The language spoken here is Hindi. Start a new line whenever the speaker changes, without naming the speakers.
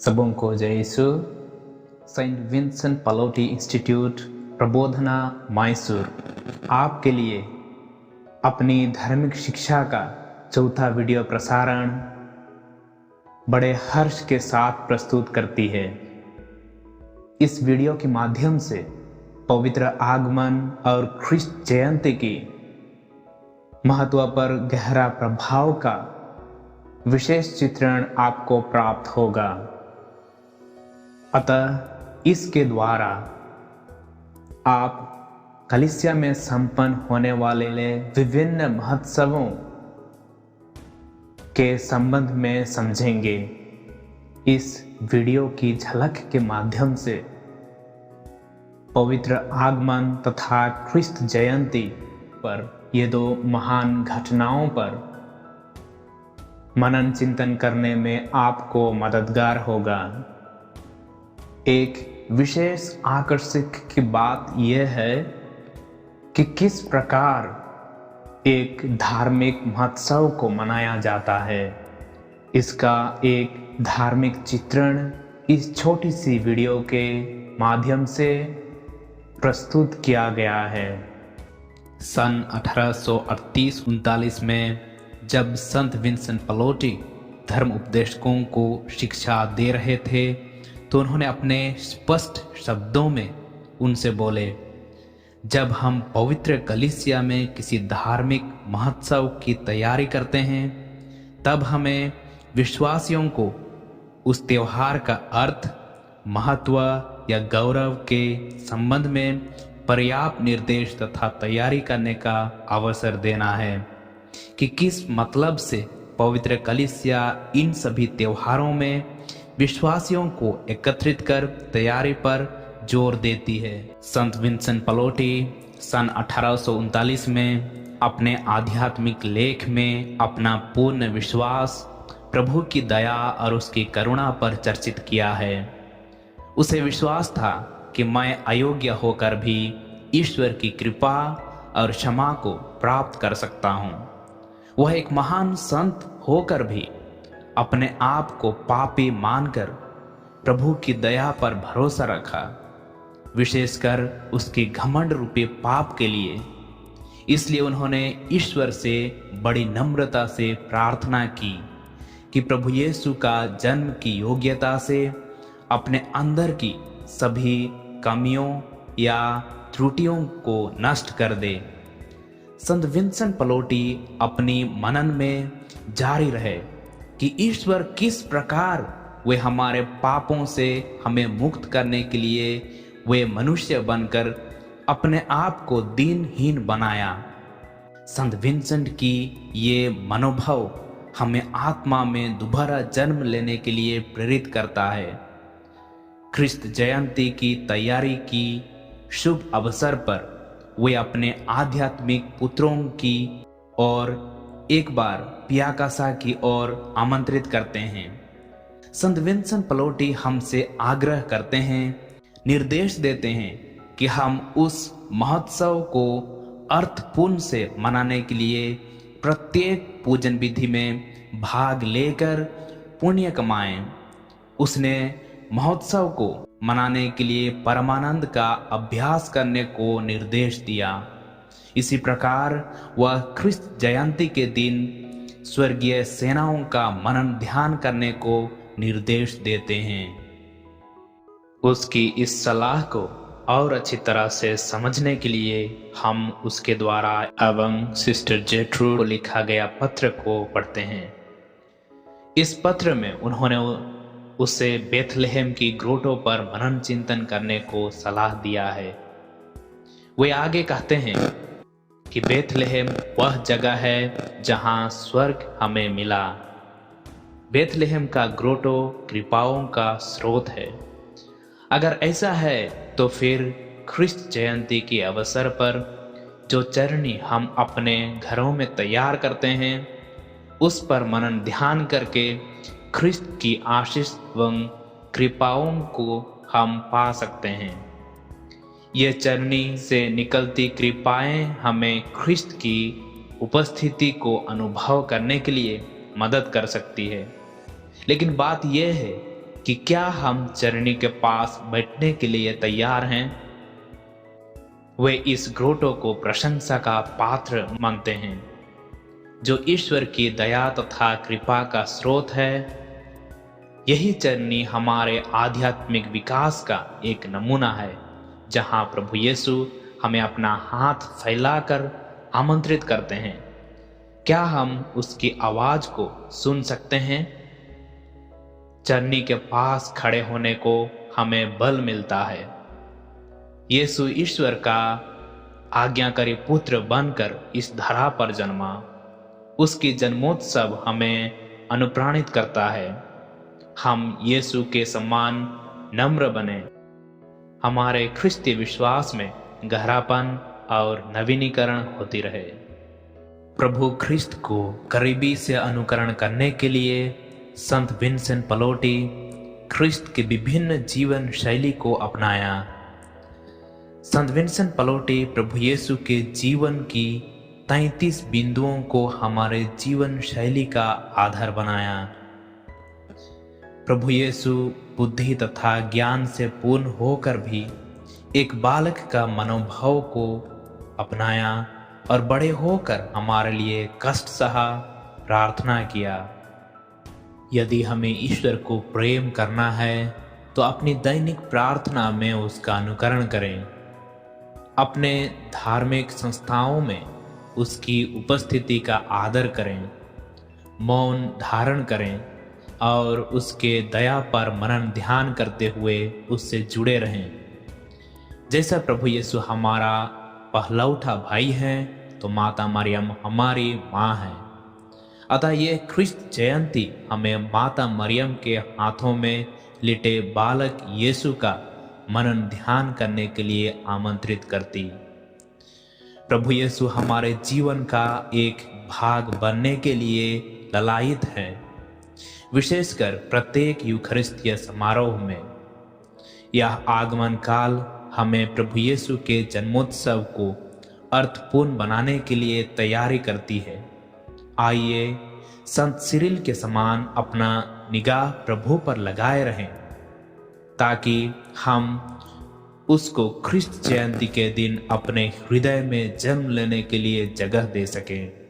सबों को जय यीशु। सेंट विंसेंट पलोटी इंस्टीट्यूट प्रबोधना मैसूर आपके लिए अपनी धार्मिक शिक्षा का चौथा वीडियो प्रसारण बड़े हर्ष के साथ प्रस्तुत करती है। इस वीडियो के माध्यम से पवित्र आगमन और ख्रिस्त जयंती की महत्व पर गहरा प्रभाव का विशेष चित्रण आपको प्राप्त होगा। अतः इसके द्वारा आप कलीसिया में संपन्न होने वाले विभिन्न महोत्सवों के संबंध में समझेंगे। इस वीडियो की झलक के माध्यम से पवित्र आगमन तथा ख्रिस्त जयंती पर ये दो महान घटनाओं पर मनन चिंतन करने में आपको मददगार होगा। एक विशेष आकर्षक की बात यह है कि किस प्रकार एक धार्मिक महोत्सव को मनाया जाता है। इसका एक धार्मिक चित्रण इस छोटी सी वीडियो के माध्यम से प्रस्तुत किया गया है। सन 1838-39 में जब संत विंसेंट पलोटी धर्म उपदेशकों को शिक्षा दे रहे थे तो उन्होंने अपने स्पष्ट शब्दों में उनसे बोले, जब हम पवित्र कलीसिया में किसी धार्मिक महोत्सव की तैयारी करते हैं तब हमें विश्वासियों को उस त्योहार का अर्थ, महत्व या गौरव के संबंध में पर्याप्त निर्देश तथा तैयारी करने का अवसर देना है कि किस मतलब से पवित्र कलीसिया इन सभी त्योहारों में विश्वासियों को एकत्रित कर तैयारी पर जोर देती है। संत विंसेंट पलोटी सन 1839 में अपने आध्यात्मिक लेख में अपना पूर्ण विश्वास प्रभु की दया और उसकी करुणा पर चर्चित किया है। उसे विश्वास था कि मैं अयोग्य होकर भी ईश्वर की कृपा और क्षमा को प्राप्त कर सकता हूँ। वह एक महान संत होकर भी अपने आप को पापी मानकर प्रभु की दया पर भरोसा रखा, विशेषकर उसके घमंड रूपी पाप के लिए। इसलिए उन्होंने ईश्वर से बड़ी नम्रता से प्रार्थना की कि प्रभु यीशु का जन्म की योग्यता से अपने अंदर की सभी कमियों या त्रुटियों को नष्ट कर दे। संत विंसेंट पलोटी अपनी मनन में जारी रहे कि ईश्वर किस प्रकार वे हमारे पापों से हमें मुक्त करने के लिए वे मनुष्य बनकर अपने आप को दीनहीन बनाया। संत विंसेंट की ये मनोभाव हमें आत्मा में दोबारा जन्म लेने के लिए प्रेरित करता है। ख्रिस्त जयंती की तैयारी की शुभ अवसर पर वे अपने आध्यात्मिक पुत्रों की और एक बार पियाकासा की ओर आमंत्रित करते हैं। संत विंसेंट पलोटी हमसे आग्रह करते हैं, निर्देश देते हैं कि हम उस महोत्सव को अर्थपूर्ण से मनाने के लिए प्रत्येक पूजन विधि में भाग लेकर पुण्य कमाएं। उसने महोत्सव को मनाने के लिए परमानंद का अभ्यास करने को निर्देश दिया। इसी प्रकार वह ख्रिस्त जयंती के दिन स्वर्गीय सेनाओं का मनन ध्यान करने को निर्देश देते हैं। उसकी इस सलाह को और अच्छी तरह से समझने के लिए हम उसके द्वारा एवं सिस्टर जेट्रूड को लिखा गया पत्र को पढ़ते हैं। इस पत्र में उन्होंने उसे बेथलेहम की ग्रोटों पर मनन चिंतन करने को सलाह दिया है। वे आगे कहते हैं कि बेथलेहम वह जगह है जहां स्वर्ग हमें मिला। बेथलेहम का ग्रोटो कृपाओं का स्रोत है। अगर ऐसा है तो फिर ख्रिस्त जयंती के अवसर पर जो चरणी हम अपने घरों में तैयार करते हैं उस पर मनन ध्यान करके ख्रिस्त की आशीष व कृपाओं को हम पा सकते हैं। ये चरणी से निकलती कृपाएं हमें ख्रिस्त की उपस्थिति को अनुभव करने के लिए मदद कर सकती है। लेकिन बात यह है कि क्या हम चरनी के पास बैठने के लिए तैयार हैं। वे इस ग्रोटो को प्रशंसा का पात्र मानते हैं, जो ईश्वर की दया तथा कृपा का स्रोत है। यही चरनी हमारे आध्यात्मिक विकास का एक नमूना है, जहां प्रभु यीशु हमें अपना हाथ फैलाकर आमंत्रित करते हैं। क्या हम उसकी आवाज को सुन सकते हैं? चरनी के पास खड़े होने को हमें बल मिलता है। यीशु ईश्वर का आज्ञाकारी पुत्र बनकर इस धरा पर जन्मा। उसकी जन्मोत्सव हमें अनुप्राणित करता है। हम यीशु के समान नम्र बने, हमारे ख्रिस्ती विश्वास में गहरापन और नवीनीकरण होती रहे। प्रभु ख्रिस्त को करीबी से अनुकरण करने के लिए संत विंसेंट पलोटी ख्रिस्त के विभिन्न जीवन शैली को अपनाया। संत विंसेंट पलोटी प्रभु यीशु के जीवन की 33 बिंदुओं को हमारे जीवन शैली का आधार बनाया। प्रभु यीशु बुद्धि तथा ज्ञान से पूर्ण होकर भी एक बालक का मनोभाव को अपनाया और बड़े होकर हमारे लिए कष्ट सहा, प्रार्थना किया। यदि हमें ईश्वर को प्रेम करना है तो अपनी दैनिक प्रार्थना में उसका अनुकरण करें। अपने धार्मिक संस्थाओं में उसकी उपस्थिति का आदर करें, मौन धारण करें और उसके दया पर मनन ध्यान करते हुए उससे जुड़े रहें। जैसा प्रभु यीशु हमारा पहलौठा भाई है, तो माता मरियम हमारी माँ है। अतः ये ख्रिस्त जयंती हमें माता मरियम के हाथों में लिटे बालक यीशु का मनन ध्यान करने के लिए आमंत्रित करती। प्रभु यीशु हमारे जीवन का एक भाग बनने के लिए ललायित है, विशेषकर प्रत्येक यूखरिस्तीय समारोह में। यह आगमन काल हमें प्रभु यीशु के जन्मोत्सव को अर्थपूर्ण बनाने के लिए तैयारी करती है। आइए संत सिरिल के समान अपना निगाह प्रभु पर लगाए रहें, ताकि हम उसको ख्रिस्त जयंती के दिन अपने हृदय में जन्म लेने के लिए जगह दे सकें।